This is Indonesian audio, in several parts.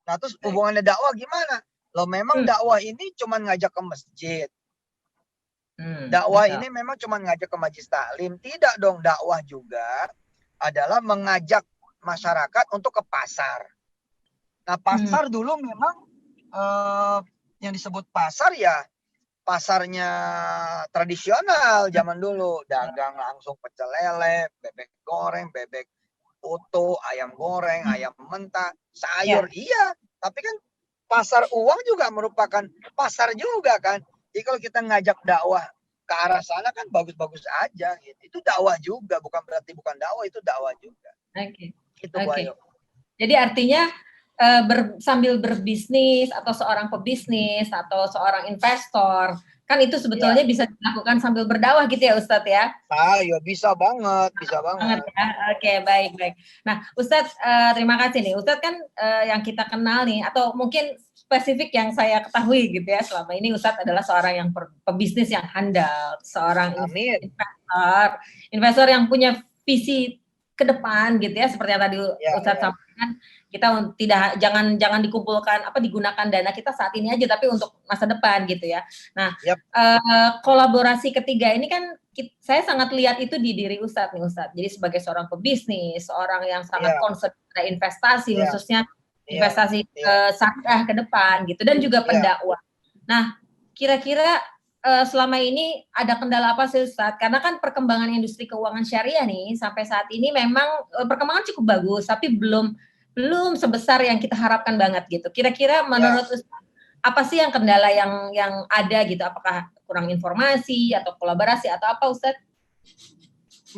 Nah, terus hubungannya dakwah gimana? Loh, memang dakwah ini cuma ngajak ke masjid. Dakwah betul. ini memang cuma ngajak ke majelis taklim. Tidak dong, dakwah juga adalah mengajak masyarakat untuk ke pasar. Nah, pasar dulu memang yang disebut pasar ya pasarnya tradisional zaman dulu. Dagang langsung pecel lele, bebek goreng, bebek utuh, ayam goreng, ayam mentah, sayur. Ya, Iya, tapi kan pasar uang juga merupakan pasar juga kan. Jadi kalau kita ngajak dakwah ke arah sana kan bagus-bagus aja gitu. Itu dakwah juga, bukan berarti bukan dakwah, itu dakwah juga. oke. Gitu Bu Oke. Ayu. Jadi artinya sambil berbisnis atau seorang pebisnis atau seorang investor, kan itu Iya. sebetulnya bisa dilakukan sambil berdakwah gitu ya Ustadz ya? Ya bisa banget, bisa Banget banget. ya. Oke, baik, baik. Nah, Ustadz, terima kasih nih. Ustadz kan yang kita kenal nih, atau mungkin spesifik yang saya ketahui gitu ya, selama ini Ustadz adalah seorang yang pebisnis yang handal, seorang Amin. investor yang punya visi ke depan gitu ya, seperti yang tadi Ya, Ustadz ya. sampaikan, kita tidak jangan dikumpulkan digunakan dana kita saat ini aja, tapi untuk masa depan gitu ya. Nah, Yap. kolaborasi ketiga ini kan saya sangat lihat itu di diri Ustadz nih Ustadz. Jadi sebagai seorang pebisnis, seorang yang sangat Iya, concern pada investasi, iya, khususnya iya, investasi iya, syariah ke depan gitu, dan juga iya. pendakwah. Nah, kira-kira selama ini ada kendala apa sih Ustadz? Karena kan perkembangan industri keuangan syariah nih sampai saat ini memang perkembangan cukup bagus, tapi belum sebesar yang kita harapkan banget gitu. Kira-kira Ya. menurut Ustadz apa sih yang kendala yang ada gitu? Apakah kurang informasi atau kolaborasi atau apa Ustadz?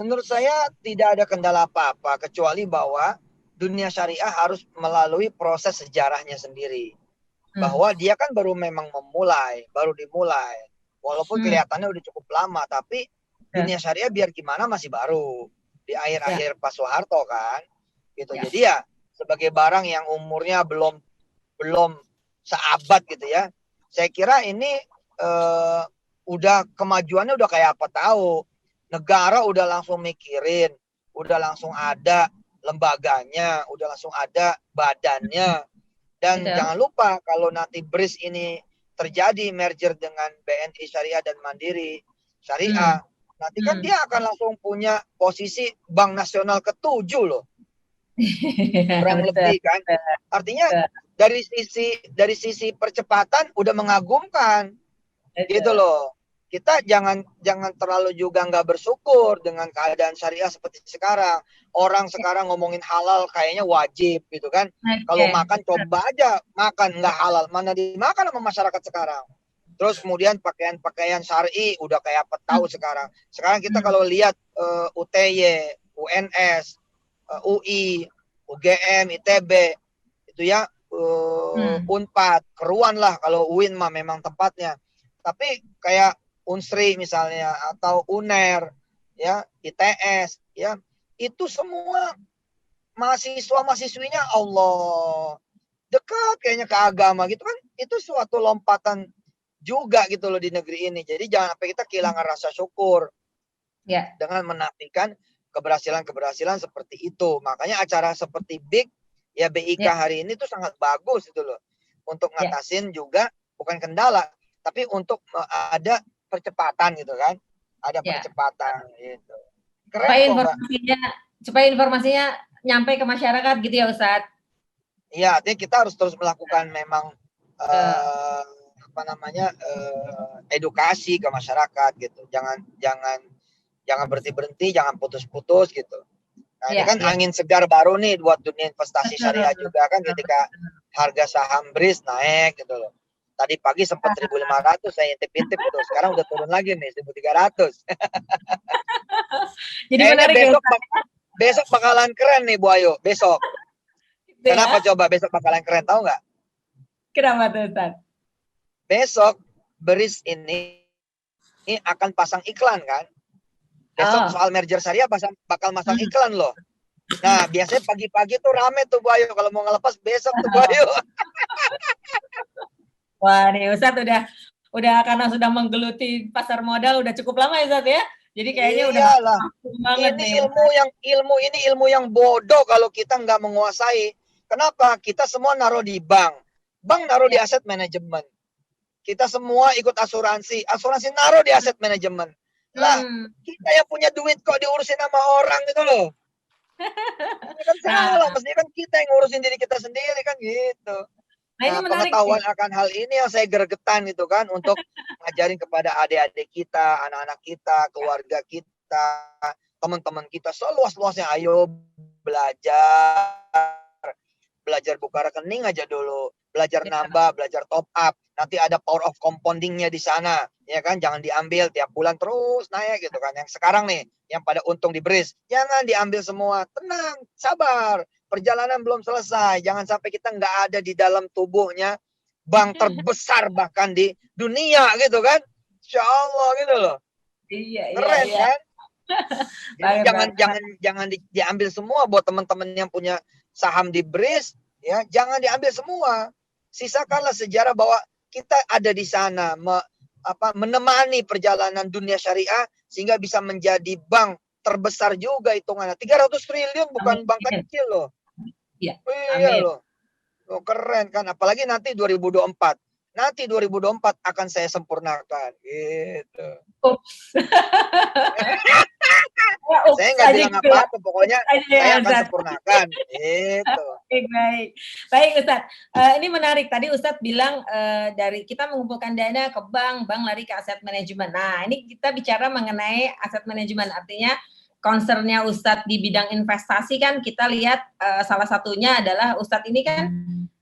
Menurut saya tidak ada kendala apa-apa kecuali bahwa dunia syariah harus melalui proses sejarahnya sendiri. Bahwa dia kan memang baru dimulai. Walaupun kelihatannya udah cukup lama, tapi dunia syariah biar gimana masih baru. Di Ya, akhir-akhir Pak Soeharto kan. Gitu. ya, Jadi ya sebagai barang yang umurnya belum seabad gitu ya. Saya kira ini udah kemajuannya udah kayak apa tahu. Negara udah langsung mikirin, udah langsung ada lembaganya, udah langsung ada badannya. Dan betul. jangan lupa kalau nanti BRIS ini terjadi merger dengan BNI Syariah dan Mandiri Syariah, nanti kan dia akan langsung punya posisi bank nasional ke-7 loh. Kurang Betul, lebih kan. Artinya betul, dari sisi percepatan udah mengagumkan gitu betul. loh. Kita jangan terlalu juga nggak bersyukur dengan keadaan syariah seperti sekarang. Orang sekarang ngomongin halal kayaknya wajib gitu kan. Kalau Oke, makan betul. coba aja makan nggak halal, mana dimakan sama masyarakat sekarang. Terus kemudian pakaian-pakaian syar'i udah kayak apa tahu sekarang. Sekarang kita kalau lihat UTY, UNS, UI, UGM, ITB itu ya Unpad, keruan lah kalau UIN mah memang tempatnya. Tapi kayak Unsri misalnya atau UNER ya, ITS ya, itu semua mahasiswa-mahasiswinya Allah dekat kayaknya ke agama gitu kan. Itu suatu lompatan juga gitu loh di negeri ini. Jadi jangan sampai kita kehilangan rasa syukur Ya, dengan menafikan keberhasilan-keberhasilan seperti itu. Makanya acara seperti BIK ya BIK ya, hari ini tuh sangat bagus itu loh. Untuk ya, ngatasin juga bukan kendala, tapi untuk ada percepatan gitu kan. Ada ya. percepatan gitu. Keren Supaya kok Mbak. informasinya nyampe ke masyarakat gitu ya Ustadz. Iya, artinya kita harus terus melakukan memang Betul. eh, apa namanya edukasi ke masyarakat gitu. Jangan jangan jangan berhenti-berhenti, jangan putus-putus gitu. Nah, ini Ya, kan ya. angin segar baru nih buat dunia investasi Betul, syariah betul, juga kan betul. ketika harga saham BRIS naik gitu loh. Tadi pagi sempat 1.500 saya intip-intip tuh. Sekarang udah turun lagi nih 1.300. Jadi Kayaknya menarik ya Ustadz besok bakalan keren nih Bu Ayu. Besok. gitu Kenapa ya. coba besok bakalan keren tahu nggak? Kenapa tuh Ustadz? Besok BRIS ini akan pasang iklan kan. Besok Oh. soal merger syariah bakal masang iklan loh. Nah, biasanya pagi-pagi tuh rame tuh Bu Ayu kalau mau ngelepas besok tuh Bu Oh. Ayu. Wah, nih Ustadz udah karena sudah menggeluti pasar modal udah cukup lama ya Ustadz ya. Jadi kayaknya udah Iyalah. banget Ini nih. ilmu yang bodoh kalau kita nggak menguasai. Kenapa? Kita semua naruh di bank. Bank naruh di aset manajemen. Kita semua ikut asuransi. Asuransi naruh di aset manajemen. Lah, kita yang punya duit kok diurusin sama orang gitu loh. Ini kan salah. Mestinya kan kita yang ngurusin diri kita sendiri kan gitu. Nah, ini menarik pengetahuan nih. akan hal ini yang saya gregetan gitu kan untuk ngajarin kepada adik-adik kita, anak-anak kita, keluarga kita, teman-teman kita seluas-luasnya. Ayo belajar buka rekening aja dulu, belajar nambah, belajar top up. Nanti ada power of compoundingnya di sana, ya kan? Jangan diambil tiap bulan terus naik gitu kan. Yang sekarang nih, yang pada untung di BRIS, jangan diambil semua. Tenang, sabar. Perjalanan belum selesai. Jangan sampai kita nggak ada di dalam tubuhnya bank terbesar bahkan di dunia gitu kan. Insya Allah gitu loh. Keren kan? Jadi jangan diambil semua buat teman-teman yang punya saham di BRIS, ya jangan diambil semua. Sisakanlah sejarah bahwa kita ada di sana menemani perjalanan dunia syariah sehingga bisa menjadi bank terbesar juga hitungannya. 300 triliun bukan bank kecil loh. Iya. Iya loh. Oh, keren kan, apalagi nanti 2024. Nanti 2024 akan saya sempurnakan gitu. Saya nggak bilang apa-apa, pokoknya saya akan sempurnakan. Gitu. Baik Ustadz. Ini menarik. Tadi Ustadz bilang dari kita mengumpulkan dana ke bank lari ke aset manajemen. Nah, ini kita bicara mengenai aset manajemen. Artinya concernnya Ustadz di bidang investasi kan kita lihat salah satunya adalah Ustadz ini kan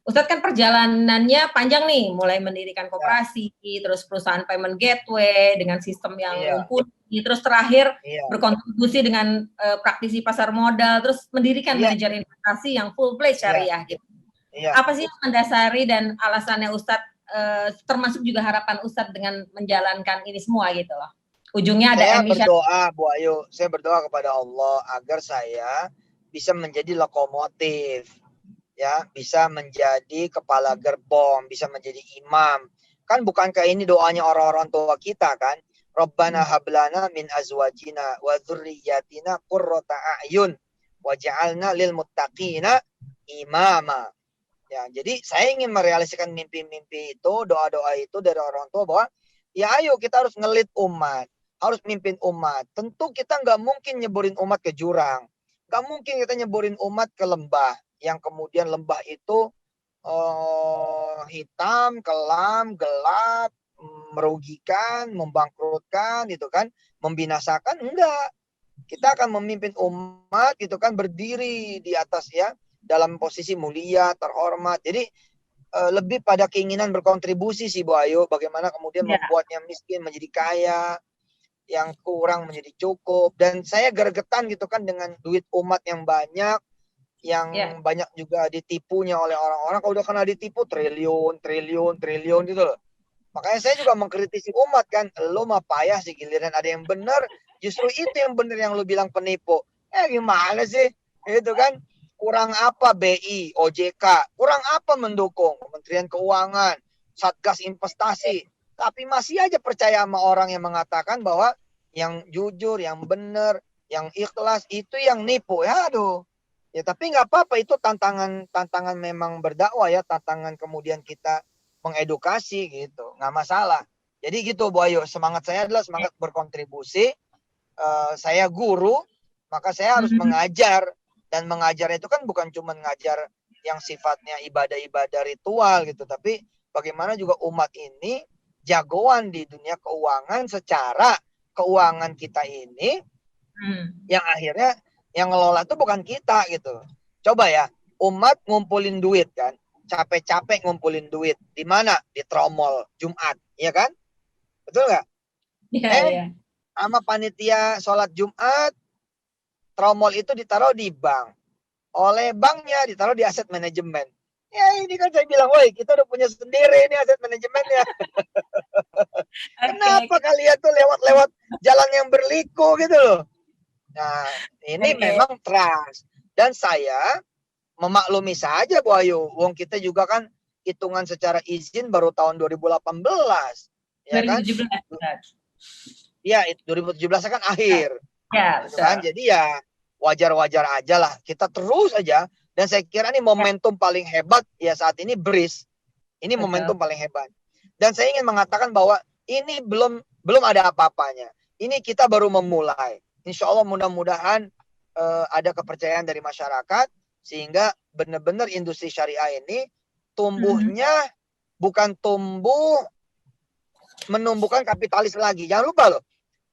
perjalanannya panjang nih, mulai mendirikan koperasi, terus perusahaan payment gateway dengan sistem yang mumpuni, terus terakhir berkontribusi dengan praktisi pasar modal, terus mendirikan manajer investasi yang full play syariah gitu. Apa sih yang mendasari dan alasannya Ustadz, termasuk juga harapan Ustadz dengan menjalankan ini semua gitu loh? Ujungnya ada emission. Saya berdoa Bu Ayu, saya berdoa kepada Allah agar saya bisa menjadi lokomotif, ya, bisa menjadi kepala gerbong, bisa menjadi imam. Kan bukankah ini doanya orang-orang tua kita kan? Rabbana hablana min azwajina wa dzurriyyatina qurrata a'yun waj'alna lil muttaqina imama. Ya, jadi saya ingin merealisasikan mimpi-mimpi itu, doa-doa itu dari orang tua bahwa ya ayo kita harus ngelit umat, harus mimpin umat. Tentu kita nggak mungkin nyeburin umat ke jurang. Nggak mungkin kita nyeburin umat ke lembah. Yang kemudian lembah itu hitam, kelam, gelap, merugikan, membangkrutkan gitu kan, membinasakan. Enggak. Kita akan memimpin umat gitu kan, berdiri di atas ya dalam posisi mulia, terhormat. Jadi lebih pada keinginan berkontribusi sih Bu Ayu, bagaimana kemudian membuatnya miskin menjadi kaya, yang kurang menjadi cukup. Dan saya gregetan gitu kan dengan duit umat yang banyak, yang banyak juga ditipunya oleh orang-orang. Kalau udah kena ditipu triliun gitu loh. Makanya saya juga mengkritisi umat kan, lo mah payah sih, giliran ada yang benar, justru itu yang benar yang lo bilang penipu. Gimana sih? Itu kan kurang apa BI, OJK, kurang apa mendukung Kementerian Keuangan, Satgas Investasi, tapi masih aja percaya sama orang yang mengatakan bahwa yang jujur, yang benar, yang ikhlas itu yang nipu. Ya aduh. Ya tapi nggak apa-apa, itu tantangan memang berdakwah ya, tantangan kemudian kita mengedukasi gitu, nggak masalah. Jadi gitu Bu Ayu, semangat saya adalah semangat berkontribusi. Saya guru, maka saya harus mengajar, dan mengajar itu kan bukan cuma mengajar yang sifatnya ibadah-ibadah ritual gitu, tapi bagaimana juga umat ini jagoan di dunia keuangan, secara keuangan kita ini yang akhirnya yang ngelola itu bukan kita gitu. Coba ya, umat ngumpulin duit kan, capek-capek ngumpulin duit. Di mana? Di tromol Jumat, ya kan? Betul nggak? Iya. Sama panitia sholat Jumat, tromol itu ditaruh di bank. Oleh banknya ditaruh di aset manajemen. Ya ini kan saya bilang, woi kita udah punya sendiri ini aset manajemennya. Kenapa kalian tuh lewat-lewat jalan yang berliku gitu loh? Nah, ini memang trust. Dan saya memaklumi saja Bu Ayu, wong kita juga kan hitungan secara izin baru tahun 2018. Ya 2017. Kan? Ya, 2017 kan akhir. Ya, gitu kan? Jadi ya wajar-wajar aja lah. Kita terus aja Dan saya kira ini momentum paling hebat ya saat ini BRIS. Ini Betul. momentum paling hebat. Dan saya ingin mengatakan bahwa ini belum ada apa-apanya. Ini kita baru memulai. Insya Allah mudah-mudahan ada kepercayaan dari masyarakat sehingga benar-benar industri syariah ini tumbuhnya bukan tumbuh menumbuhkan kapitalis lagi. Jangan lupa loh,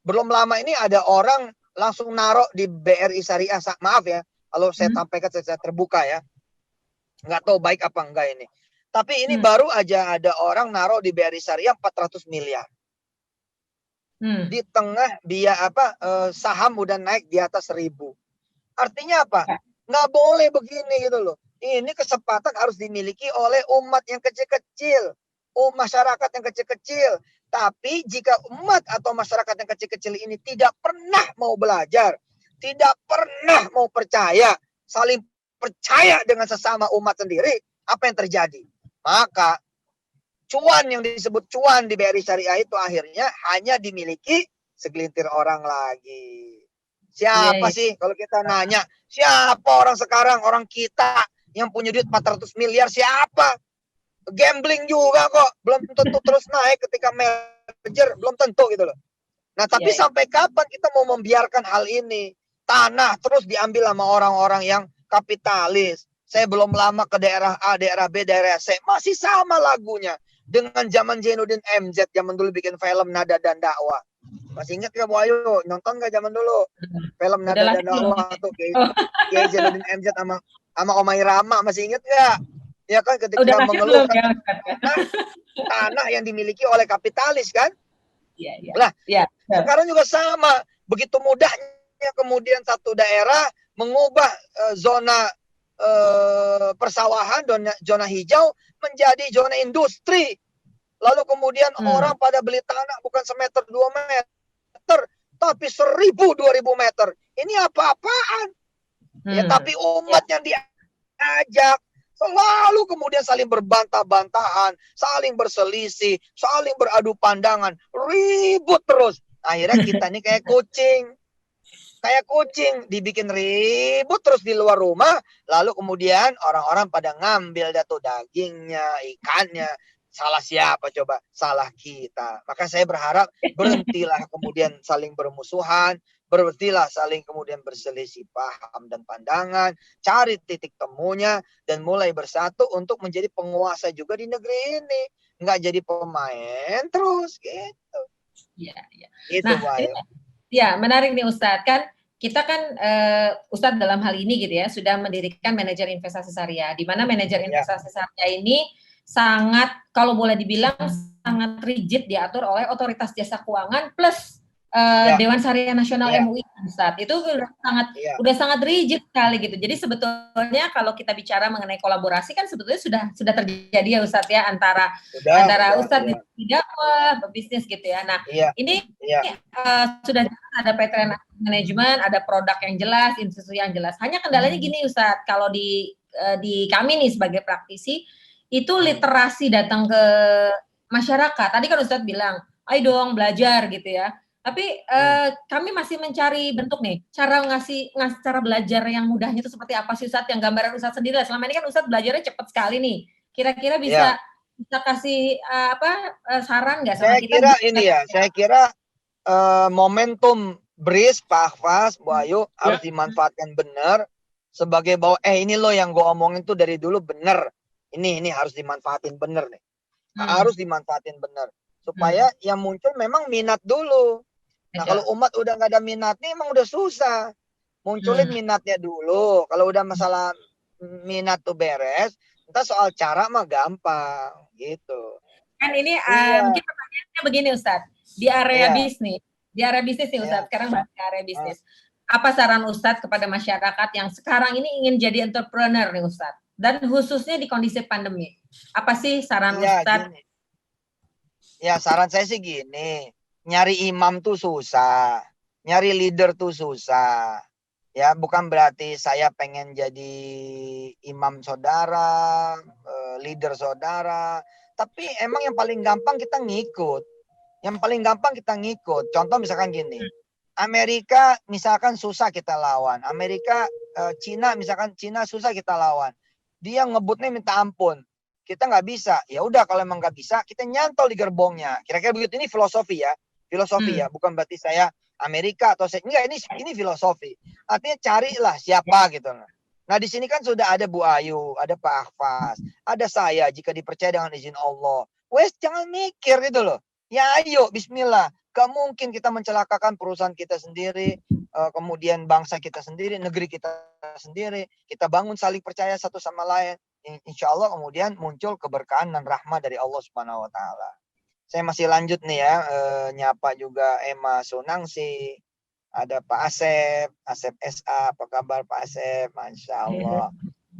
belum lama ini ada orang langsung naruh di BRI Syariah. Maaf ya, kalau saya sampaikan secara terbuka ya. Nggak tahu baik apa enggak ini. Tapi ini baru aja ada orang naruh di BRI Syariah 400 miliar. Di tengah saham udah naik di atas 1.000. Artinya apa? Nggak boleh begini gitu loh. Ini kesempatan harus dimiliki oleh umat yang kecil-kecil. Masyarakat yang kecil-kecil. Tapi jika umat atau masyarakat yang kecil-kecil ini tidak pernah mau belajar, tidak pernah mau percaya, saling percaya dengan sesama umat sendiri, apa yang terjadi? Maka cuan yang disebut cuan di BRI Syariah itu akhirnya hanya dimiliki segelintir orang lagi. Siapa sih kalau kita nanya, siapa orang sekarang, orang kita yang punya duit 400 miliar, siapa? Gambling juga kok, belum tentu terus naik ketika merger, belum tentu gitu loh. Nah, tapi sampai kapan kita mau membiarkan hal ini? Tanah terus diambil sama orang-orang yang kapitalis. Saya belum lama ke daerah A, daerah B, daerah C, masih sama lagunya. Dengan zaman Zainuddin MZ, zaman dulu bikin film Nada dan Dakwah. Masih ingat gak Bu Ayu? Nonton gak zaman dulu? Film Nada dan Dakwah tuh kayak Zainuddin MZ sama Omai Rama, masih ingat gak? Ya kan ketika mengeluhkan tanah yang dimiliki oleh kapitalis kan? Lah, sekarang juga sama. Begitu mudahnya kemudian satu daerah mengubah zona persawahan, zona hijau menjadi zona industri. Lalu kemudian orang pada beli tanah bukan semeter 2 meter, tapi 1.000, 2.000 meter. Ini apa-apaan? Ya, tapi umat yang diajak selalu kemudian saling berbantah-bantahan, saling berselisih, saling beradu pandangan, ribut terus. Akhirnya kita ini kayak kucing. Kayak kucing, dibikin ribut terus di luar rumah, lalu kemudian orang-orang pada ngambil dagingnya, ikannya. Salah siapa coba? Salah kita. Maka saya berharap berhentilah kemudian saling bermusuhan, berhentilah saling kemudian berselisih paham dan pandangan, cari titik temunya, dan mulai bersatu untuk menjadi penguasa juga di negeri ini. Nggak jadi pemain terus gitu. Iya, iya. Itu, nah, ya menarik nih Ustadz. Kan kita kan Ustadz dalam hal ini gitu ya sudah mendirikan manajer investasi syariah, di mana manajer investasi syariah ini sangat, kalau boleh dibilang sangat rigid diatur oleh otoritas jasa keuangan plus Dewan Syariah Nasional MUI Ustadz. Itu udah sangat rigid sekali gitu. Jadi sebetulnya kalau kita bicara mengenai kolaborasi kan sebetulnya sudah terjadi ya Ustadz ya antara Ustadz di dakwah berbisnis gitu ya. Nah, ini sudah ada pattern manajemen, ada produk yang jelas, institusi yang jelas. Hanya kendalanya gini Ustadz, kalau di kami nih sebagai praktisi itu literasi datang ke masyarakat. Tadi kan Ustadz bilang, ayo dong belajar gitu ya. Tapi kami masih mencari bentuk nih, cara ngasih cara belajar yang mudahnya itu seperti apa sih Ustadz, yang gambaran Ustadz sendiri lah. Selama ini kan Ustadz belajarnya cepat sekali nih. Kira-kira bisa kasih saran nggak sama kita? Saya kira momentum BRIS, Pak Hafaz, Bu Ayu harus dimanfaatkan benar sebagai bahwa ini loh yang gue omongin tuh dari dulu benar. Ini harus dimanfaatin benar nih. Harus dimanfaatin benar supaya yang muncul memang minat dulu. Nah, kalau umat udah nggak ada minatnya emang udah susah. Munculin minatnya dulu. Kalau udah masalah minat tuh beres, entah soal cara mah gampang gitu. Kan ini mungkin pertanyaannya begini Ustadz, di area bisnis. Di area bisnis nih Ustadz, sekarang bahas di area bisnis. Apa saran Ustadz kepada masyarakat yang sekarang ini ingin jadi entrepreneur nih Ustadz? Dan khususnya di kondisi pandemi. Apa sih saran Ustadz? Ya, saran saya sih gini. Nyari imam tuh susah. Nyari leader tuh susah. Ya, bukan berarti saya pengen jadi imam saudara, leader saudara. Tapi emang yang paling gampang kita ngikut. Yang paling gampang kita ngikut. Contoh misalkan gini. Amerika misalkan susah kita lawan. Amerika, Cina misalkan Cina susah kita lawan. Dia ngebutnya minta ampun. Kita nggak bisa. Ya udah kalau emang nggak bisa, kita nyantol di gerbongnya. Kira-kira begitu. Ini filosofi ya. Filosofi ya. Bukan berarti saya Amerika atau saya enggak, ini filosofi. Artinya carilah siapa gitu. Nah, di sini kan sudah ada Bu Ayu, ada Pak Ahfaz, ada saya jika dipercaya dengan izin Allah. Wes jangan mikir gitu loh. Ya ayo bismillah. Gak mungkin kita mencelakakan perusahaan kita sendiri, kemudian bangsa kita sendiri, negeri kita sendiri. Kita bangun saling percaya satu sama lain. Insya Allah kemudian muncul keberkahan dan rahmat dari Allah Subhanahu Wa Taala. Saya masih lanjut nih ya, nyapa juga Emma Sunangsi, ada Pak Asep, Asep SA, apa kabar Pak Asep? Masya Allah.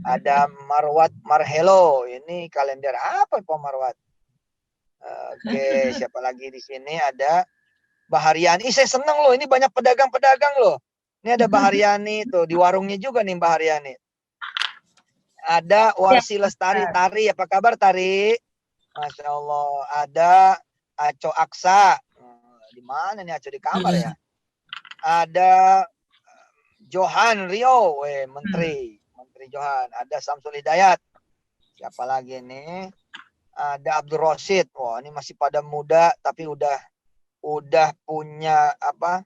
Ada Marwat Marhelo, ini kalender apa Pak Marwat? Oke, siapa lagi di sini? Ada Bahariani. Saya seneng loh, ini banyak pedagang-pedagang loh. Ini ada Bahariani tuh, di warungnya juga nih Bahariani. Ada Warsi Lestari, Tari, apa kabar Tari? Masya Allah. Ada Aco Aksa. Di mana nih Aco, di kamar ya? Ada Johan Rio, Menteri Johan. Ada Samsul Hidayat. Siapa lagi nih? Ada Abdul Rosid. Wah, ini masih pada muda tapi udah punya apa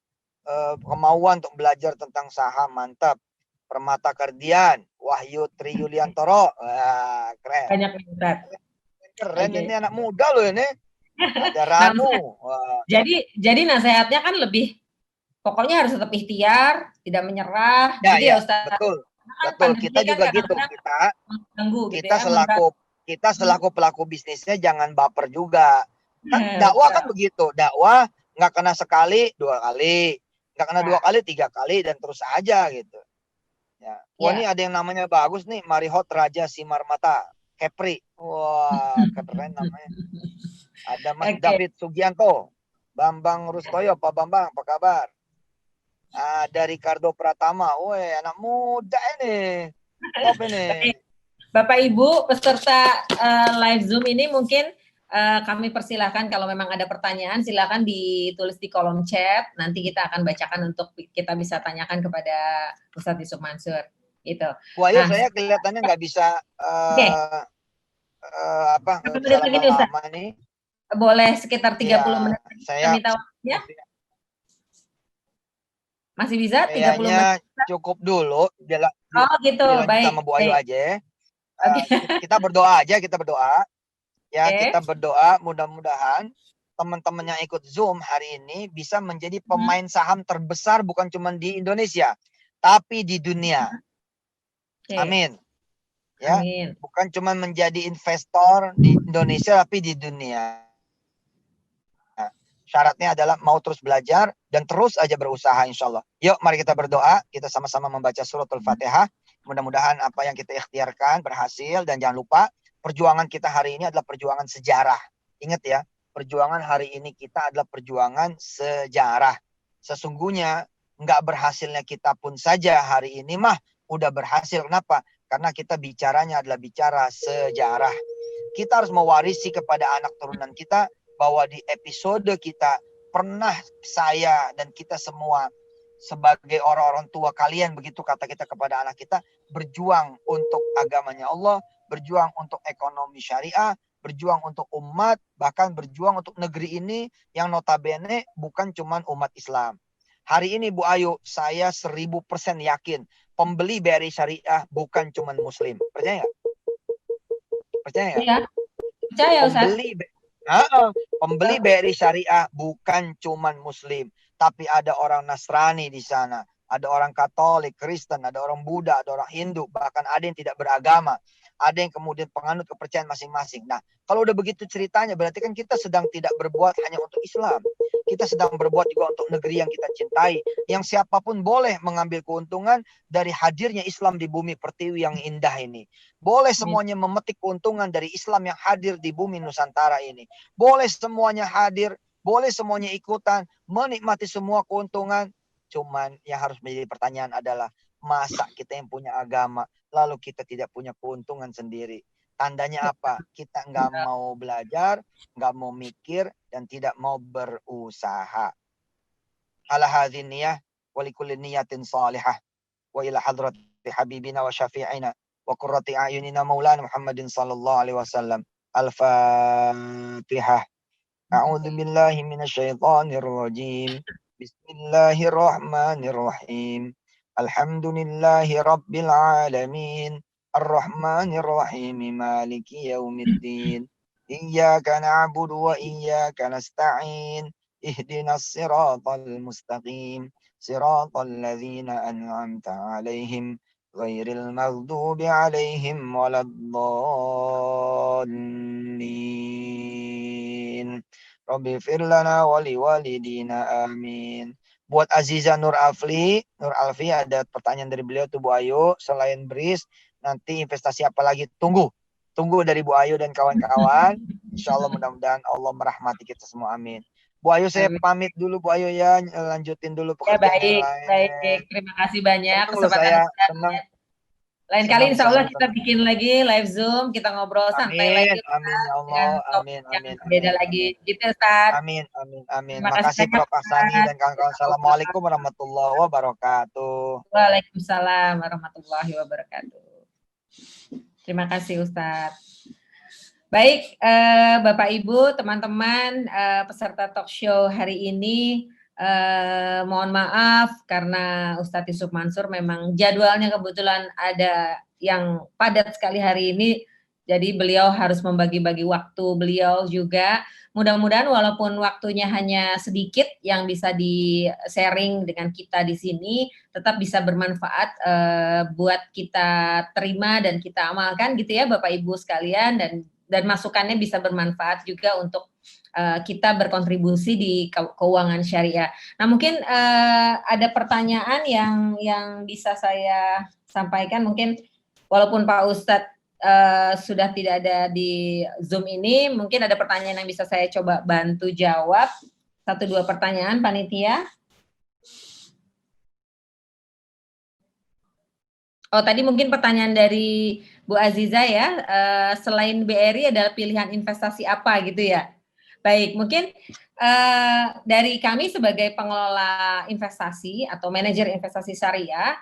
kemauan untuk belajar tentang saham. Mantap. Permata Kardian, Wahyu Tri Yuliantoro. Wah, keren. Banyak minat. Keren ini anak muda loh ini. Ada Ranu. Wah. Jadi nasihatnya kan lebih, pokoknya harus tetap ikhtiar, tidak menyerah. Ya, gitu ya Ustaz. Betul. Betul. Kita juga gitu. Kita selaku pelaku bisnisnya jangan baper juga. Kan dakwah kan begitu. Dakwah nggak kena sekali, 2 kali. Nggak kena 2 kali, 3 kali, dan terus aja gitu. Ya. Wah, ini ada yang namanya bagus nih. Marihot Raja Simar Mata. Kepri. Wah, keren namanya. Ada Mas David Sugianto. Bambang Rustoyo. Pak Bambang, apa kabar? Ada Ricardo Pratama. Woi, anak muda ini. Top ini. Bapak Ibu peserta live Zoom ini mungkin kami persilahkan kalau memang ada pertanyaan silakan ditulis di kolom chat, nanti kita akan bacakan untuk kita bisa tanyakan kepada Ustadz Yusuf Mansur gitu. Wah, ya saya kelihatannya nggak bisa nggak bisa lama-lama nih. Boleh sekitar 30 menit. Saya minta waktunya. Masih bisa 30 menit. Cukup dulu. Gitu. Baik. Sama Bu Ayu aja. Kita berdoa aja, kita berdoa. Ya, kita berdoa mudah-mudahan teman-teman yang ikut Zoom hari ini bisa menjadi pemain saham terbesar bukan cuma di Indonesia, tapi di dunia. Amin. Ya, amin. Bukan cuma menjadi investor di Indonesia tapi di dunia. Nah, syaratnya adalah mau terus belajar dan terus aja berusaha insya Allah. Yuk mari kita berdoa, kita sama-sama membaca suratul Fatihah. Mudah-mudahan apa yang kita ikhtiarkan berhasil, dan jangan lupa perjuangan kita hari ini adalah perjuangan sejarah. Ingat ya, perjuangan hari ini kita adalah perjuangan sejarah. Sesungguhnya nggak berhasilnya kita pun saja hari ini mah udah berhasil. Kenapa? Karena kita bicaranya adalah bicara sejarah. Kita harus mewarisi kepada anak turunan kita bahwa di episode kita pernah saya dan kita semua sebagai orang-orang tua kalian, begitu kata kita kepada anak kita, berjuang untuk agamanya Allah, berjuang untuk ekonomi syariah, berjuang untuk umat, bahkan berjuang untuk negeri ini yang notabene bukan cuma umat Islam. Hari ini Bu Ayu, saya 1000% yakin pembeli BRI Syariah bukan cuma Muslim. Percaya nggak? Percaya nggak? Iya, percaya Ustaz. Pembeli BRI Syariah bukan cuma Muslim, tapi ada orang Nasrani di sana, ada orang Katolik, Kristen, ada orang Buddha, ada orang Hindu, bahkan ada yang tidak beragama, ada yang kemudian penganut kepercayaan masing-masing. Nah, kalau udah begitu ceritanya, berarti kan kita sedang tidak berbuat hanya untuk Islam. Kita sedang berbuat juga untuk negeri yang kita cintai, yang siapapun boleh mengambil keuntungan dari hadirnya Islam di bumi pertiwi yang indah ini. Boleh semuanya memetik keuntungan dari Islam yang hadir di bumi Nusantara ini. Boleh semuanya hadir, boleh semuanya ikutan, menikmati semua keuntungan. Cuman yang harus menjadi pertanyaan adalah, masa kita yang punya agama, lalu kita tidak punya keuntungan sendiri? Tandanya apa? Kita nggak mau belajar, nggak mau mikir, dan tidak mau berusaha. ala hadhihi niyyah wa likulli niyyatin salihah wa ila hadrati habibina wa syafi'ina wa qurrati a'yunina maulana Muhammadin sallallahu alaihi wasallam. Al-Fatihah. A'udzu billahi minasyaitonir rajim. Bismillahirrahmanirrahim. Alhamdulillahi rabbil alamin. Ar-Rahmanir Rahim. Maliki yaumiddin. Iyyaka na'budu wa iyyaka nasta'in. Ihdinas siratal mustaqim. Siratal ladzina an'amta 'alaihim ghairil maghdubi 'alaihim waladdallin. Rabbi firlana wali walidina amin. Buat Aziza Nur Alfi ada pertanyaan dari beliau tuh Bu Ayu, selain BRIS nanti investasi apa lagi? Tunggu dari Bu Ayu dan kawan-kawan. Insya Allah mudah-mudahan Allah merahmati kita semua, amin. Bu Ayu saya pamit dulu Bu Ayu ya, lanjutin dulu pekerjaan yang lain. Baik. Terima kasih banyak. Senang saya, senang. Lain kali insya Allah kita bikin lagi live Zoom, kita ngobrol santai lagi. Amin ya Allah, amin. Beda lagi, gitu Ustaz. Amin. Terima kasih Prof. Ahsani dan kawan-kawan. Assalamualaikum warahmatullahi wabarakatuh. Waalaikumsalam warahmatullahi wabarakatuh. Terima kasih Ustaz. Baik, Bapak Ibu, teman-teman, peserta talk show hari ini, mohon maaf karena Ustadz Yusuf Mansur memang jadwalnya kebetulan ada yang padat sekali hari ini, jadi beliau harus membagi-bagi waktu beliau juga. Mudah-mudahan walaupun waktunya hanya sedikit yang bisa di-sharing dengan kita di sini, tetap bisa bermanfaat buat kita terima dan kita amalkan gitu ya Bapak Ibu sekalian, dan masukannya bisa bermanfaat juga untuk kita berkontribusi di keuangan syariah. Nah mungkin ada pertanyaan yang bisa saya sampaikan, mungkin walaupun Pak Ustadz sudah tidak ada di Zoom ini, mungkin ada pertanyaan yang bisa saya coba bantu jawab. 1-2 pertanyaan panitia. Oh tadi mungkin pertanyaan dari Bu Aziza ya, selain BRI adalah pilihan investasi apa gitu ya? Baik, mungkin dari kami sebagai pengelola investasi atau manajer investasi syariah,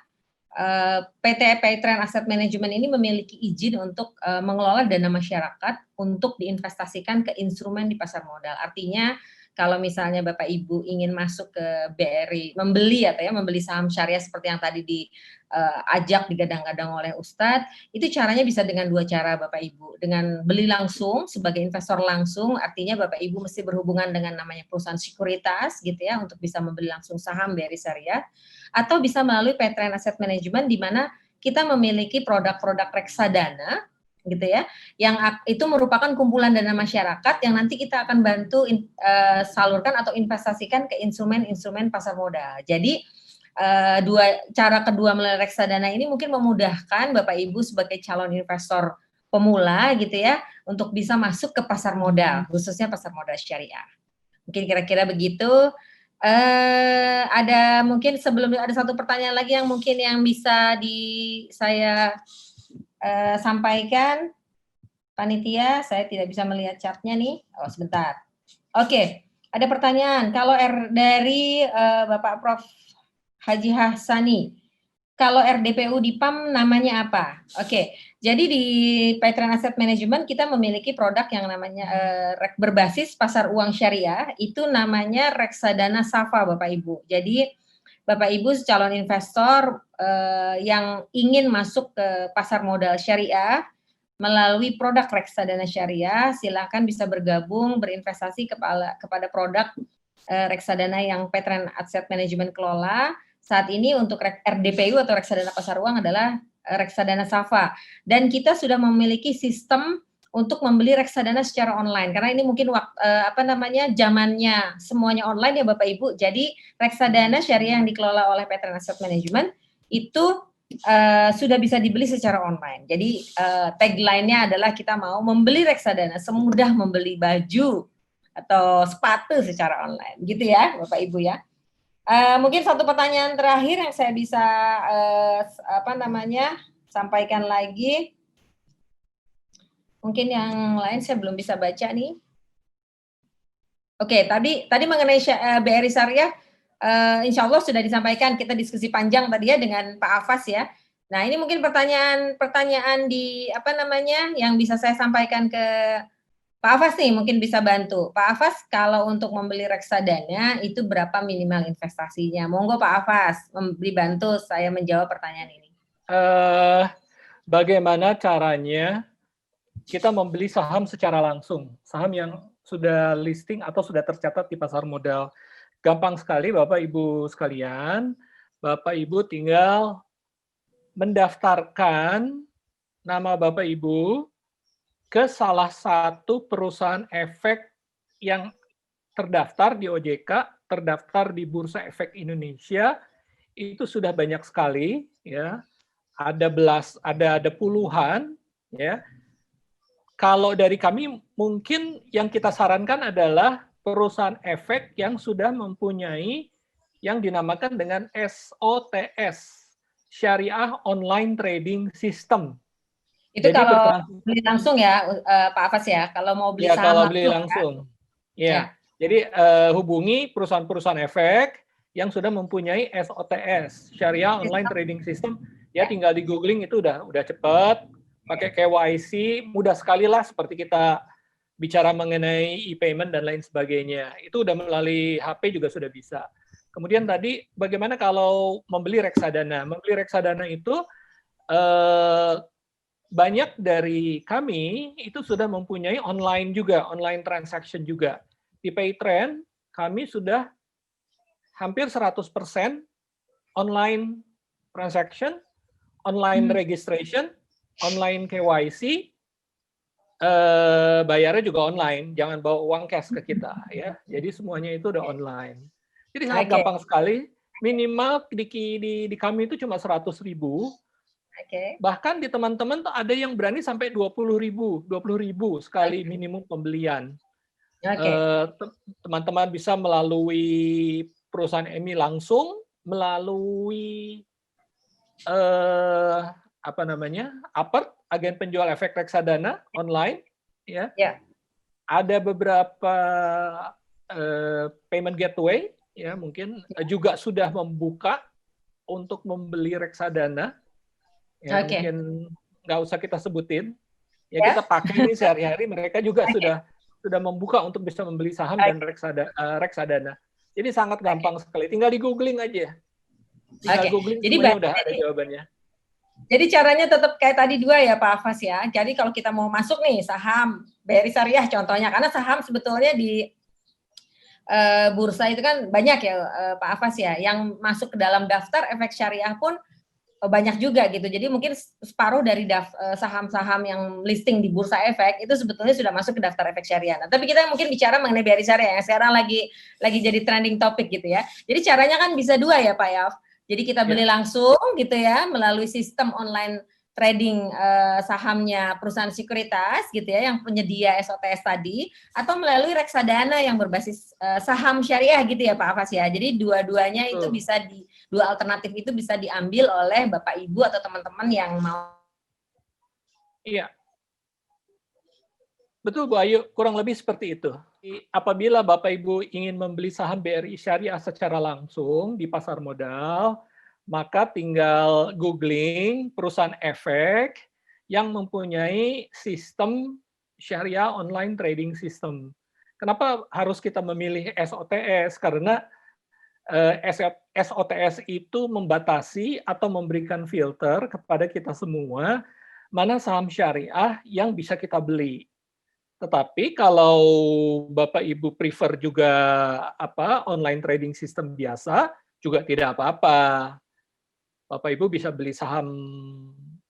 PT Paytrend Asset Management ini memiliki izin untuk mengelola dana masyarakat untuk diinvestasikan ke instrumen di pasar modal. Artinya kalau misalnya Bapak Ibu ingin masuk ke BRI, membeli saham syariah seperti yang tadi diajak digadang-gadang oleh Ustadz, itu caranya bisa dengan 2 cara Bapak Ibu. Dengan beli langsung sebagai investor langsung, artinya Bapak Ibu mesti berhubungan dengan namanya perusahaan sekuritas gitu ya untuk bisa membeli langsung saham BRI Syariah, atau bisa melalui Paytrend Asset Management di mana kita memiliki produk-produk reksadana gitu ya, yang itu merupakan kumpulan dana masyarakat yang nanti kita akan bantu salurkan atau investasikan ke instrumen-instrumen pasar modal. Jadi cara kedua melalui reksadana ini mungkin memudahkan Bapak Ibu sebagai calon investor pemula gitu ya untuk bisa masuk ke pasar modal, khususnya pasar modal syariah. Mungkin kira-kira begitu. Ada mungkin sebelumnya ada 1 pertanyaan lagi yang mungkin yang bisa saya sampaikan, panitia. Saya tidak bisa melihat chatnya nih. Oh sebentar. Oke, ada pertanyaan. Kalau dari Bapak Prof. Haji Hassani, kalau RDPU di PAM namanya apa? Oke, jadi di Paytrend Asset Management kita memiliki produk yang namanya berbasis pasar uang syariah, itu namanya reksadana Safa Bapak Ibu. Jadi Bapak Ibu calon investor yang ingin masuk ke pasar modal syariah melalui produk reksadana syariah, silakan bisa bergabung berinvestasi kepada produk reksadana yang Paytrend Asset Management kelola. Saat ini untuk RDPU atau reksadana pasar uang adalah reksadana Safa, dan kita sudah memiliki sistem untuk membeli reksadana secara online karena ini mungkin zamannya semuanya online ya Bapak Ibu. Jadi reksadana syariah yang dikelola oleh Paytrend Asset Management itu sudah bisa dibeli secara online. Jadi tagline-nya adalah kita mau membeli reksadana semudah membeli baju atau sepatu secara online, gitu ya Bapak Ibu ya. Mungkin 1 pertanyaan terakhir yang saya bisa sampaikan lagi. Mungkin yang lain saya belum bisa baca nih. Oke, tadi mengenai BRI Syariah, insya Allah sudah disampaikan, kita diskusi panjang tadi ya dengan Pak Hafaz ya. Nah, ini mungkin pertanyaan di apa namanya yang bisa saya sampaikan ke Pak Hafaz nih, mungkin bisa bantu. Pak Hafaz, kalau untuk membeli reksadana itu berapa minimal investasinya? Monggo Pak Hafaz, memberi bantu saya menjawab pertanyaan ini. Bagaimana caranya kita membeli saham secara langsung, saham yang sudah listing atau sudah tercatat di pasar modal? Gampang sekali Bapak Ibu sekalian, Bapak Ibu tinggal mendaftarkan nama Bapak Ibu ke salah satu perusahaan efek yang terdaftar di OJK, terdaftar di Bursa Efek Indonesia, itu sudah banyak sekali, ya. Ada puluhan, ya. Kalau dari kami mungkin yang kita sarankan adalah perusahaan efek yang sudah mempunyai yang dinamakan dengan SOTS, Syariah Online Trading System. Itu jadi kalau beli langsung ya, Pak Hafaz ya, kalau mau beli ya, saham kalau beli langsung. Ya. Jadi hubungi perusahaan-perusahaan efek yang sudah mempunyai SOTS, Syariah Online Trading System. Ya, tinggal di googling itu udah cepat, pakai KYC, mudah sekali lah seperti kita bicara mengenai e-payment dan lain sebagainya. Itu udah melalui HP juga sudah bisa. Kemudian tadi bagaimana kalau membeli reksadana? Membeli reksadana itu banyak dari kami itu sudah mempunyai online juga, online transaction juga. Di Paytrend kami sudah hampir 100% online transaction, online registration, online KYC, bayarnya juga online, jangan bawa uang cash ke kita ya. Jadi semuanya itu udah online. Jadi sangat gampang sekali. Minimal di kami itu cuma 100.000. Bahkan di teman-teman tuh ada yang berani sampai 20.000 sekali minimum pembelian. Teman-teman bisa melalui perusahaan EMI langsung, melalui Apert, agen penjual efek reksadana online, ya. Ada beberapa payment gateway, ya, mungkin juga sudah membuka untuk membeli reksadana, ya. Mungkin nggak usah kita sebutin, ya, kita pakai ini sehari-hari. Mereka juga sudah membuka untuk bisa membeli saham dan reksadana. Jadi sangat gampang sekali, tinggal di googling aja. Googling jadi udah ada jawabannya. Jadi caranya tetap kayak tadi dua ya Pak Hafaz ya. Jadi kalau kita mau masuk nih saham BRI Syariah contohnya, karena saham sebetulnya di bursa itu kan banyak ya Pak Hafaz ya, yang masuk ke dalam daftar efek syariah pun banyak juga gitu. Jadi mungkin separuh dari saham-saham yang listing di bursa efek itu sebetulnya sudah masuk ke daftar efek syariah. Nah, tapi kita mungkin bicara mengenai BRI Syariah yang sekarang lagi jadi trending topik gitu ya. Jadi caranya kan bisa dua ya Pak Yaf. Jadi kita beli langsung gitu ya melalui sistem online trading sahamnya perusahaan sekuritas gitu ya yang penyedia SOTS tadi, atau melalui reksadana yang berbasis saham syariah gitu ya Pak Hafaz ya. Jadi dua-duanya itu bisa dua alternatif itu bisa diambil oleh Bapak Ibu atau teman-teman yang mau. Iya. Betul Bu Ayu, kurang lebih seperti itu. Apabila Bapak Ibu ingin membeli saham BRI Syariah secara langsung di pasar modal, maka tinggal googling perusahaan efek yang mempunyai sistem syariah online trading system. Kenapa harus kita memilih SOTS? Karena SOTS itu membatasi atau memberikan filter kepada kita semua mana saham syariah yang bisa kita beli. Tetapi kalau Bapak Ibu prefer juga online trading system biasa, juga tidak apa-apa. Bapak Ibu bisa beli saham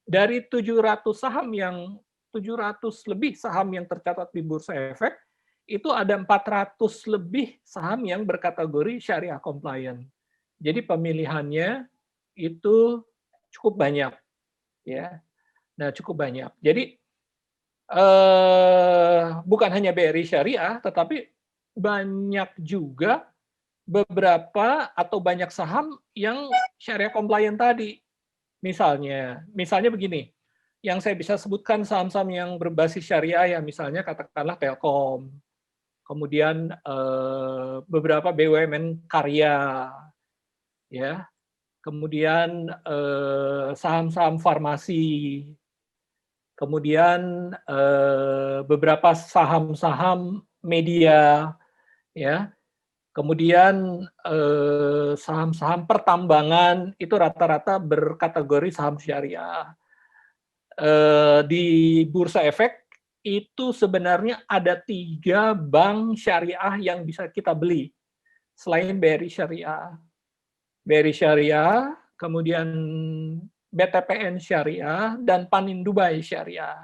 dari 700 lebih saham yang tercatat di Bursa Efek, itu ada 400 lebih saham yang berkategori syariah compliant. Jadi pemilihannya itu cukup banyak, ya. Nah, cukup banyak. Jadi bukan hanya BRI Syariah, tetapi banyak juga beberapa atau banyak saham yang syariah compliant tadi. Misalnya begini, yang saya bisa sebutkan saham-saham yang berbasis syariah ya, misalnya katakanlah Telkom, kemudian beberapa BUMN karya, ya, kemudian saham-saham farmasi, kemudian beberapa saham-saham media, ya, kemudian saham-saham pertambangan itu rata-rata berkategori saham syariah. Di Bursa Efek itu sebenarnya ada 3 bank syariah yang bisa kita beli selain BRI Syariah. BRI Syariah, kemudian BTPN Syariah, dan Panin Dubai Syariah.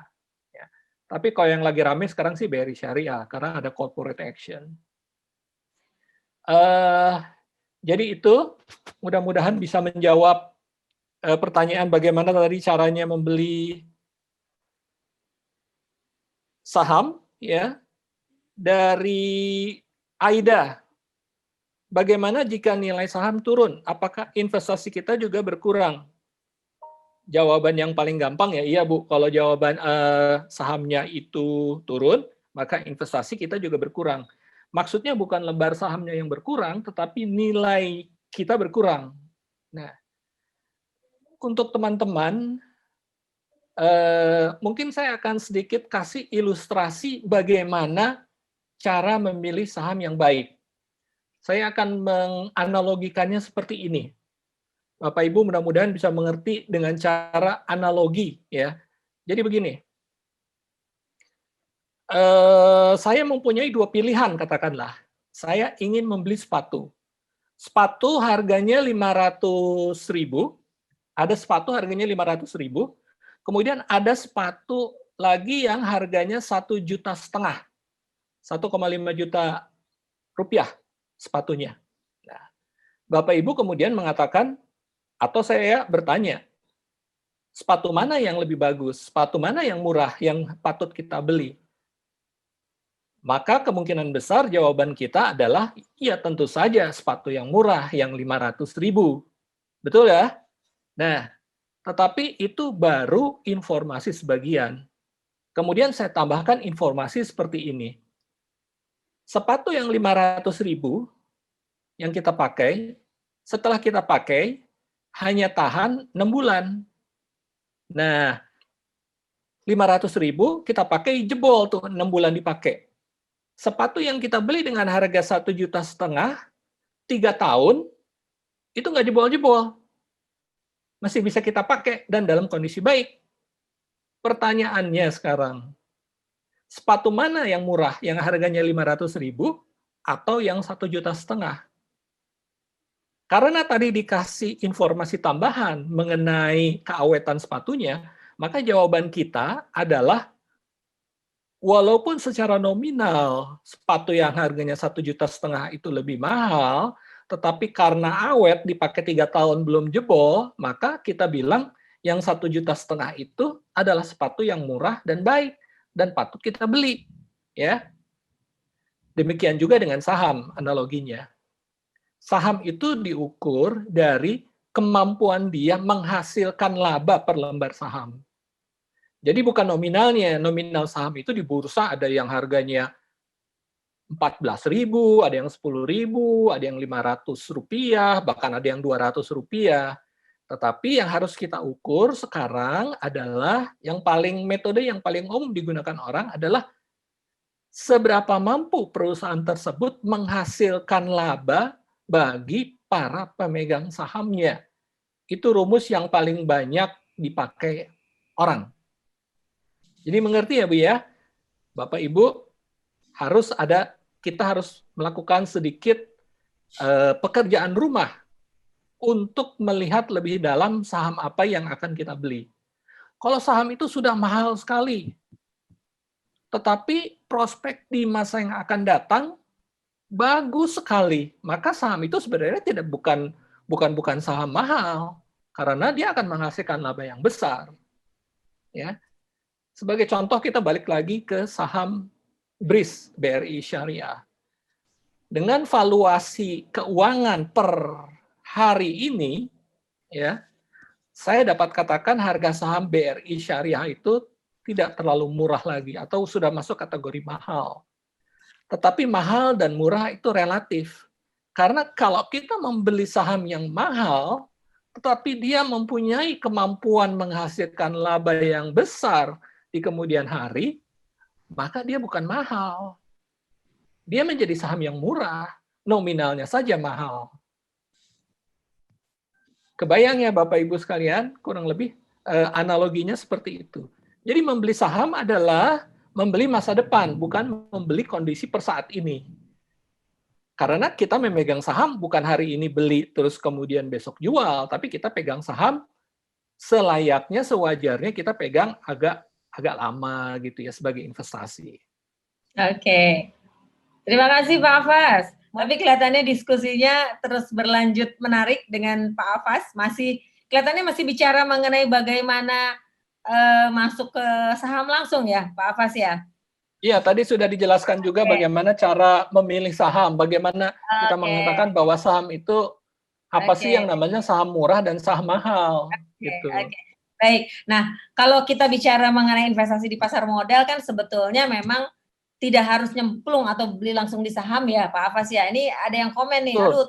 Ya. Tapi kalau yang lagi rame sekarang sih BRI Syariah, karena ada corporate action. Jadi itu mudah-mudahan bisa menjawab pertanyaan bagaimana tadi caranya membeli saham, ya. Dari Aida, bagaimana jika nilai saham turun? Apakah investasi kita juga berkurang? Jawaban yang paling gampang ya, iya Bu, kalau jawaban sahamnya itu turun, maka investasi kita juga berkurang. Maksudnya bukan lembar sahamnya yang berkurang, tetapi nilai kita berkurang. Nah, untuk teman-teman, mungkin saya akan sedikit kasih ilustrasi bagaimana cara memilih saham yang baik. Saya akan menganalogikannya seperti ini. Bapak Ibu mudah-mudahan bisa mengerti dengan cara analogi, ya. Jadi begini, saya mempunyai 2 pilihan, katakanlah. Saya ingin membeli sepatu. Sepatu harganya 500.000, ada sepatu harganya 500.000, kemudian ada sepatu lagi yang harganya 1,5 juta, 1,5 juta rupiah sepatunya. Nah, Bapak Ibu kemudian mengatakan, atau saya bertanya, sepatu mana yang lebih bagus? Sepatu mana yang murah yang patut kita beli? Maka kemungkinan besar jawaban kita adalah, ya tentu saja sepatu yang murah, yang 500.000. Betul ya? Nah, tetapi itu baru informasi sebagian. Kemudian saya tambahkan informasi seperti ini. Sepatu yang 500.000 yang kita pakai, setelah kita pakai, hanya tahan 6 bulan. Nah, 500.000 kita pakai jebol tuh 6 bulan dipakai. Sepatu yang kita beli dengan harga 1,5 juta, 3 tahun, itu nggak jebol-jebol. Masih bisa kita pakai dan dalam kondisi baik. Pertanyaannya sekarang, sepatu mana yang murah, yang harganya 500.000 atau yang 1,5 juta? Karena tadi dikasih informasi tambahan mengenai keawetan sepatunya, maka jawaban kita adalah, walaupun secara nominal sepatu yang harganya 1,5 juta itu lebih mahal, tetapi karena awet dipakai 3 tahun belum jebol, maka kita bilang yang 1,5 juta itu adalah sepatu yang murah dan baik dan patut kita beli, ya. Demikian juga dengan saham analoginya. Saham itu diukur dari kemampuan dia menghasilkan laba per lembar saham. Jadi bukan nominalnya, nominal saham itu di bursa ada yang harganya 14.000, ada yang 10.000, ada yang 500 rupiah, bahkan ada yang 200 rupiah. Tetapi yang harus kita ukur sekarang adalah metode yang paling umum digunakan orang adalah seberapa mampu perusahaan tersebut menghasilkan laba bagi para pemegang sahamnya. Itu rumus yang paling banyak dipakai orang. Jadi mengerti ya Bu ya? Bapak Ibu, kita harus melakukan sedikit pekerjaan rumah untuk melihat lebih dalam saham apa yang akan kita beli. Kalau saham itu sudah mahal sekali, tetapi prospek di masa yang akan datang bagus sekali, maka saham itu sebenarnya bukan saham mahal, karena dia akan menghasilkan laba yang besar. Ya. Sebagai contoh, kita balik lagi ke saham BRIS, BRI Syariah. Dengan valuasi keuangan per hari ini, ya, saya dapat katakan harga saham BRI Syariah itu tidak terlalu murah lagi atau sudah masuk kategori mahal. Tetapi mahal dan murah itu relatif. Karena kalau kita membeli saham yang mahal, tetapi dia mempunyai kemampuan menghasilkan laba yang besar di kemudian hari, maka dia bukan mahal. Dia menjadi saham yang murah, nominalnya saja mahal. Kebayang ya Bapak Ibu sekalian, kurang lebih analoginya seperti itu. Jadi membeli saham adalah membeli masa depan, bukan membeli kondisi per saat ini. Karena kita memegang saham bukan hari ini beli terus kemudian besok jual, tapi kita pegang saham selayaknya, sewajarnya kita pegang agak lama gitu ya sebagai investasi. Oke. Terima kasih Pak Hafaz. Tapi kelihatannya diskusinya terus berlanjut menarik dengan Pak Hafaz. Kelihatannya masih bicara mengenai bagaimana masuk ke saham langsung ya Pak Hafaz ya? Iya, tadi sudah dijelaskan juga bagaimana cara memilih saham, bagaimana kita mengatakan bahwa saham itu apa sih yang namanya saham murah dan saham mahal, gitu. Baik, nah kalau kita bicara mengenai investasi di pasar modal kan sebetulnya memang tidak harus nyemplung atau beli langsung di saham ya Pak Hafaz ya. Ini ada yang komen nih, aduh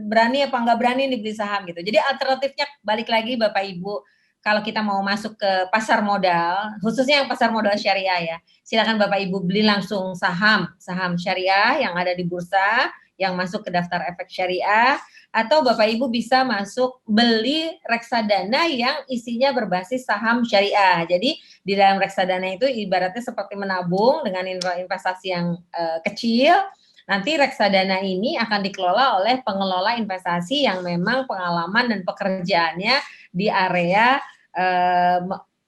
berani apa nggak berani nih beli saham gitu. Jadi alternatifnya balik lagi Bapak Ibu, kalau kita mau masuk ke pasar modal, khususnya yang pasar modal syariah ya, silakan Bapak Ibu beli langsung saham syariah yang ada di bursa, yang masuk ke daftar efek syariah, atau Bapak Ibu bisa masuk beli reksadana yang isinya berbasis saham syariah. Jadi di dalam reksadana itu ibaratnya seperti menabung dengan investasi yang kecil. Nanti reksadana ini akan dikelola oleh pengelola investasi yang memang pengalaman dan pekerjaannya di area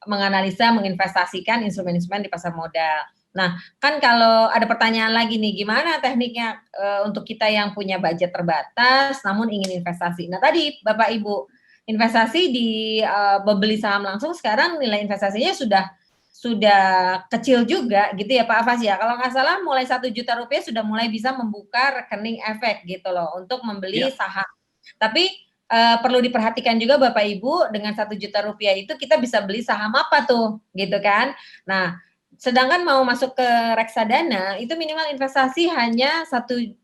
menganalisa, menginvestasikan instrumen-instrumen di pasar modal. Nah, kan kalau ada pertanyaan lagi nih, gimana tekniknya untuk kita yang punya budget terbatas namun ingin investasi. Nah, tadi Bapak Ibu, investasi di membeli saham langsung sekarang nilai investasinya sudah kecil juga gitu ya Pak Hafaz ya. Kalau nggak salah mulai 1 juta rupiah sudah mulai bisa membuka rekening efek gitu loh untuk membeli saham. Tapi perlu diperhatikan juga Bapak Ibu, dengan 1 juta rupiah itu kita bisa beli saham apa tuh gitu kan. Nah, sedangkan mau masuk ke reksadana itu minimal investasi hanya 100.000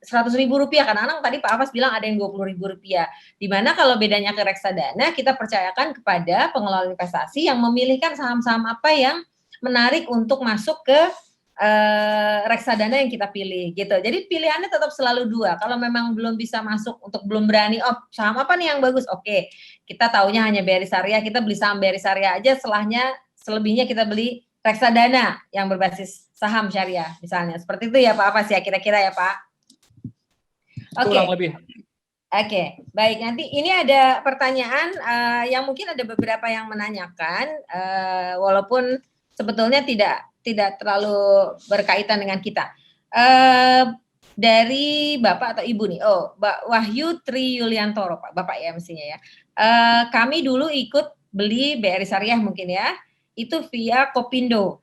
rupiah. Kadang-kadang tadi Pak Hafaz bilang ada yang 20.000 rupiah. Dimana kalau bedanya ke reksadana, kita percayakan kepada pengelola investasi yang memilihkan saham-saham apa yang menarik untuk masuk ke reksadana yang kita pilih gitu. Jadi pilihannya tetap selalu 2. Kalau memang belum bisa masuk, untuk belum berani, saham apa nih yang bagus? Oke, kita taunya hanya BRI Syariah, kita beli saham BRI Syariah aja, selebihnya kita beli reksadana yang berbasis saham syariah misalnya. Seperti itu ya Pak Hafaz ya, kira-kira ya Pak. Kurang lebih. Oke, baik. Nanti ini ada pertanyaan yang mungkin ada beberapa yang menanyakan, walaupun sebetulnya tidak terlalu berkaitan dengan kita. Dari Bapak atau Ibu nih, Mbak Wahyu Tri Yuliantoro, Pak, Bapak ya mestinya ya. Kami dulu ikut beli BRI Syariah mungkin ya, itu via Kopindo.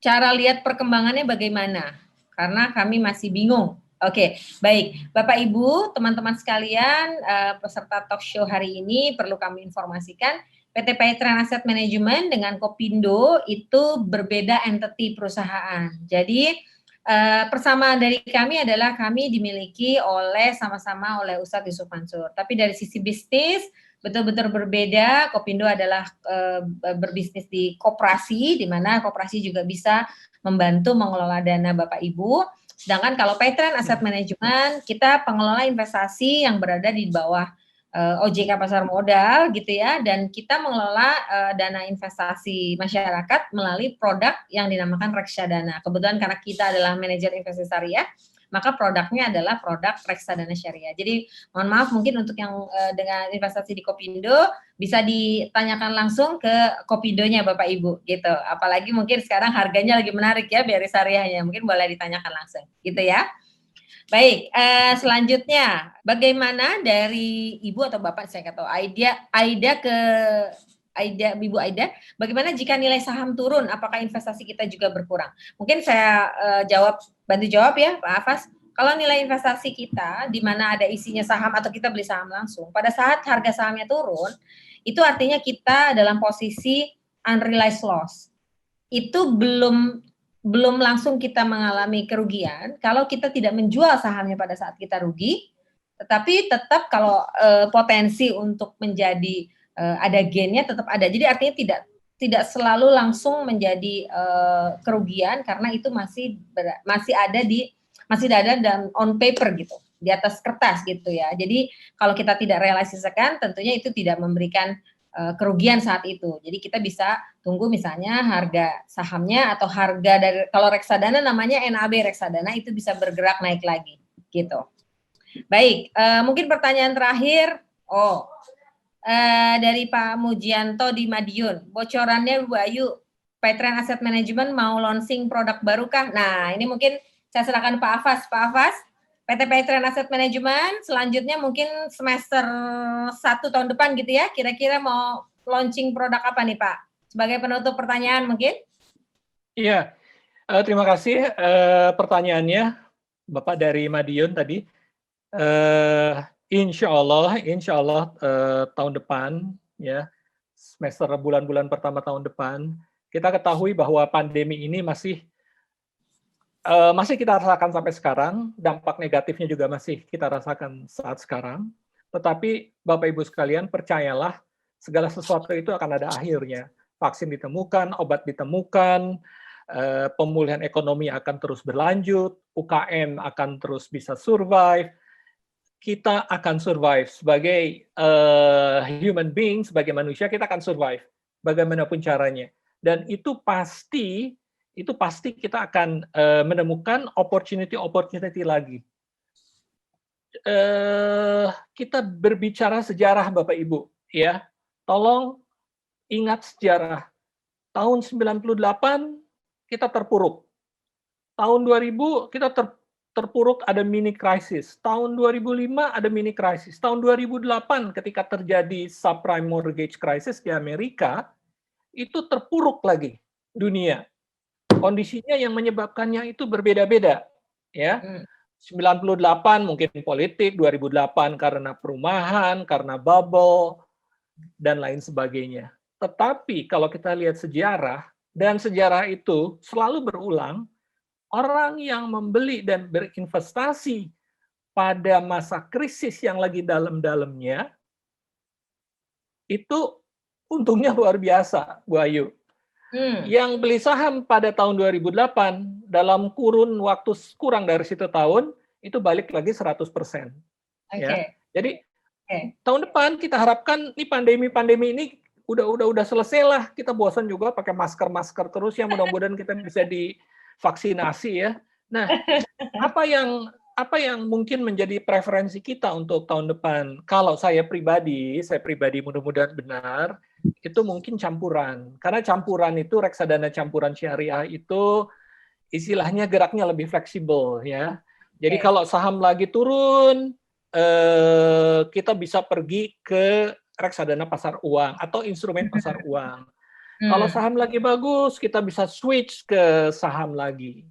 Cara lihat perkembangannya bagaimana? Karena kami masih bingung. Oke, baik. Bapak Ibu, teman-teman sekalian, peserta talk show hari ini perlu kami informasikan, PT Paitran Asset Management dengan Kopindo itu berbeda entity perusahaan. Jadi persamaan dari kami adalah kami dimiliki sama-sama oleh Ustadz Yusuf Mansur. Tapi dari sisi bisnis betul-betul berbeda. Kopindo adalah berbisnis di koperasi, di mana koperasi juga bisa membantu mengelola dana Bapak Ibu. Sedangkan kalau Paitran Asset Management, kita pengelola investasi yang berada di bawah OJK Pasar Modal gitu ya, dan kita mengelola dana investasi masyarakat melalui produk yang dinamakan reksadana. Kebetulan karena kita adalah manajer investasi syariah, maka produknya adalah produk reksadana syariah. Jadi mohon maaf mungkin untuk yang dengan investasi di Kopindo bisa ditanyakan langsung ke Kopindonya Bapak Ibu gitu. Apalagi mungkin sekarang harganya lagi menarik ya BRI Syariahnya, mungkin boleh ditanyakan langsung gitu ya. Baik, selanjutnya bagaimana dari Ibu atau Bapak, saya kata Ibu Aida, bagaimana jika nilai saham turun, apakah investasi kita juga berkurang? Mungkin saya bantu jawab ya Pak Hafaz. Kalau nilai investasi kita di mana ada isinya saham atau kita beli saham langsung, pada saat harga sahamnya turun, itu artinya kita dalam posisi unrealized loss. Itu belum belum langsung kita mengalami kerugian kalau kita tidak menjual sahamnya pada saat kita rugi, tetapi tetap kalau potensi untuk menjadi ada gainnya tetap ada. Jadi artinya tidak selalu langsung menjadi kerugian karena itu masih ada dan on paper gitu, di atas kertas gitu ya. Jadi kalau kita tidak realisasikan, tentunya itu tidak memberikan kerugian saat itu. Jadi kita bisa tunggu misalnya harga sahamnya atau harga dari, kalau reksadana namanya NAB reksadana, itu bisa bergerak naik lagi gitu. Baik, mungkin pertanyaan terakhir. Dari Pak Mujianto di Madiun, bocorannya Bu Ayu, Petren Asset Management mau launching produk baru kah? Nah, ini mungkin saya serahkan Pak Afas. Pak Afas, PT Petren Asset Management selanjutnya mungkin semester 1 tahun depan gitu ya, kira-kira mau launching produk apa nih Pak? Sebagai penutup pertanyaan mungkin? Iya, terima kasih pertanyaannya Bapak dari Madiun tadi. Insya Allah tahun depan ya, semester bulan-bulan pertama tahun depan, kita ketahui bahwa pandemi ini masih kita rasakan sampai sekarang, dampak negatifnya juga masih kita rasakan saat sekarang. Tetapi Bapak Ibu sekalian, percayalah, segala sesuatu itu akan ada akhirnya. Vaksin ditemukan, obat ditemukan, pemulihan ekonomi akan terus berlanjut, UKM akan terus bisa survive, kita akan survive sebagai human being, sebagai manusia, kita akan survive bagaimanapun caranya. Dan itu pasti kita akan menemukan opportunity lagi. Kita berbicara sejarah Bapak Ibu, ya. Tolong ingat sejarah. Tahun 98 kita terpuruk. Tahun 2000 kita terpuruk, ada mini krisis. Tahun 2005 ada mini krisis. Tahun 2008 ketika terjadi subprime mortgage crisis di Amerika, itu terpuruk lagi dunia. Kondisinya yang menyebabkannya itu berbeda-beda, ya. 98 mungkin politik, 2008 karena perumahan, karena bubble, dan lain sebagainya. Tetapi kalau kita lihat sejarah, dan sejarah itu selalu berulang, orang yang membeli dan berinvestasi pada masa krisis yang lagi dalam-dalamnya, itu untungnya luar biasa, Bu Ayu. Yang beli saham pada tahun 2008, dalam kurun waktu kurang dari 1 tahun, itu balik lagi 100%. Ya. Jadi, tahun depan kita harapkan ini pandemi ini udah selesai lah. Kita bosan juga pakai masker terus, ya mudah-mudahan kita bisa divaksinasi ya. Nah, apa yang mungkin menjadi preferensi kita untuk tahun depan? Kalau saya pribadi mudah-mudahan benar, itu mungkin campuran. Karena campuran itu, reksadana campuran syariah itu istilahnya geraknya lebih fleksibel ya. Jadi kalau saham lagi turun, kita bisa pergi ke reksadana pasar uang atau instrumen pasar uang. Kalau saham lagi bagus, kita bisa switch ke saham lagi.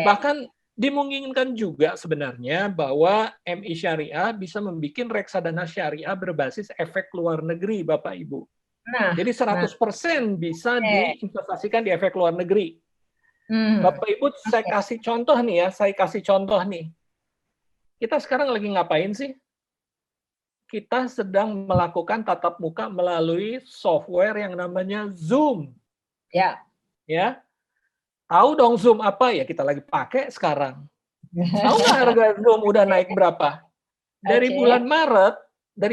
Bahkan dimungkinkan juga sebenarnya bahwa MI Syariah bisa membuat reksadana syariah berbasis efek luar negeri, Bapak Ibu. Jadi 100% bisa diinvestasikan di efek luar negeri. Bapak Ibu, saya kasih contoh nih. Kita sekarang lagi ngapain sih? Kita sedang melakukan tatap muka melalui software yang namanya Zoom. Ya. Tahu dong Zoom apa? Ya kita lagi pakai sekarang. Tahu nggak harga Zoom udah naik berapa? Dari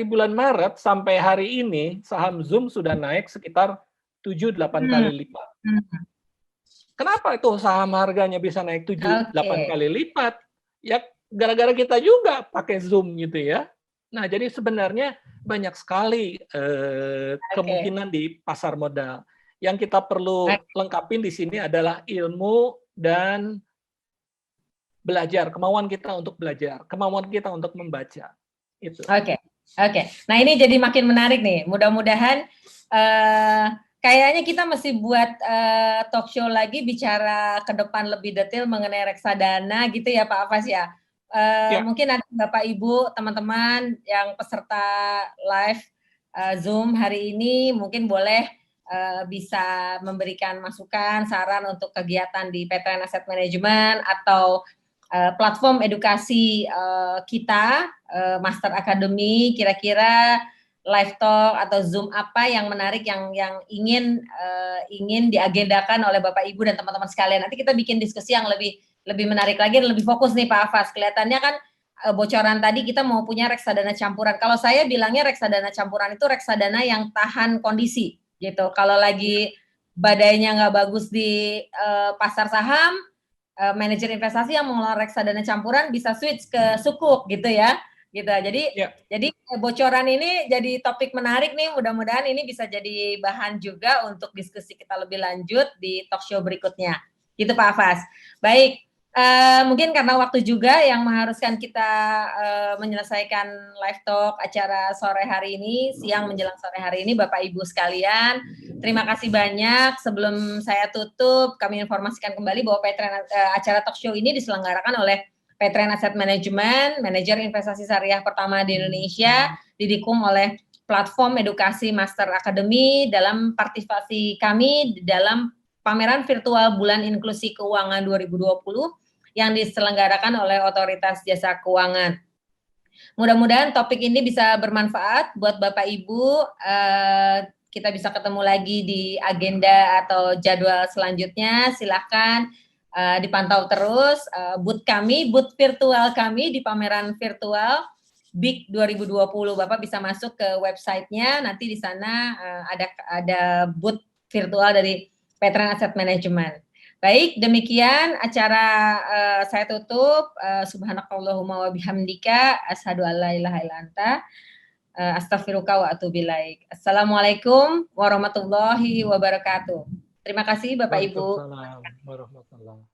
bulan Maret sampai hari ini, saham Zoom sudah naik sekitar 7-8 kali lipat. Kenapa itu saham harganya bisa naik 7-8 kali lipat? Ya gara-gara kita juga pakai Zoom gitu ya. Nah, jadi sebenarnya banyak sekali kemungkinan di pasar modal. Yang kita perlu lengkapin di sini adalah ilmu dan belajar, kemauan kita untuk belajar, kemauan kita untuk membaca. Itu. Oke. Nah, ini jadi makin menarik nih. Mudah-mudahan kayaknya kita mesti buat talk show lagi bicara ke depan lebih detail mengenai reksadana gitu ya Pak Afas ya. Mungkin ada Bapak Ibu, teman-teman yang peserta live Zoom hari ini mungkin boleh bisa memberikan masukan, saran untuk kegiatan di Petrén Asset Management atau platform edukasi kita, Master Academy, kira-kira live talk atau Zoom apa yang menarik yang ingin diagendakan oleh Bapak Ibu dan teman-teman sekalian. Nanti kita bikin diskusi yang lebih menarik lagi dan lebih fokus nih Pak Afas. Kelihatannya kan bocoran tadi kita mau punya reksadana campuran. Kalau saya bilangnya reksadana campuran itu reksadana yang tahan kondisi gitu. Kalau lagi badainya nggak bagus di pasar saham, manajer investasi yang mengelola reksadana campuran bisa switch ke sukuk gitu ya. Gitu. Jadi bocoran ini jadi topik menarik nih. Mudah-mudahan ini bisa jadi bahan juga untuk diskusi kita lebih lanjut di talk show berikutnya. Gitu Pak Afas. Baik, mungkin karena waktu juga yang mengharuskan kita menyelesaikan live talk acara sore hari ini, siang menjelang sore hari ini, Bapak Ibu sekalian. Terima kasih banyak. Sebelum saya tutup, kami informasikan kembali bahwa acara talk show ini diselenggarakan oleh Petrén Asset Management, manajer investasi syariah pertama di Indonesia, didukung oleh platform edukasi Master Academy dalam partisipasi kami dalam pameran virtual Bulan Inklusi Keuangan 2020 yang diselenggarakan oleh Otoritas Jasa Keuangan. Mudah-mudahan topik ini bisa bermanfaat buat Bapak Ibu. Kita bisa ketemu lagi di agenda atau jadwal selanjutnya. Silakan dipantau terus booth virtual kami di pameran virtual BIK 2020. Bapak bisa masuk ke websitenya, nanti di sana ada booth virtual dari Petrén Asset Management. Baik, demikian acara saya tutup. Subhanakallahumma wa bihamdika asyhadu an la ilaha illa anta astaghfiruka wa atubu ilaik. Assalamualaikum warahmatullahi wabarakatuh. Terima kasih Bapak Ibu. Waalaikumsalam warahmatullahi wabarakatuh.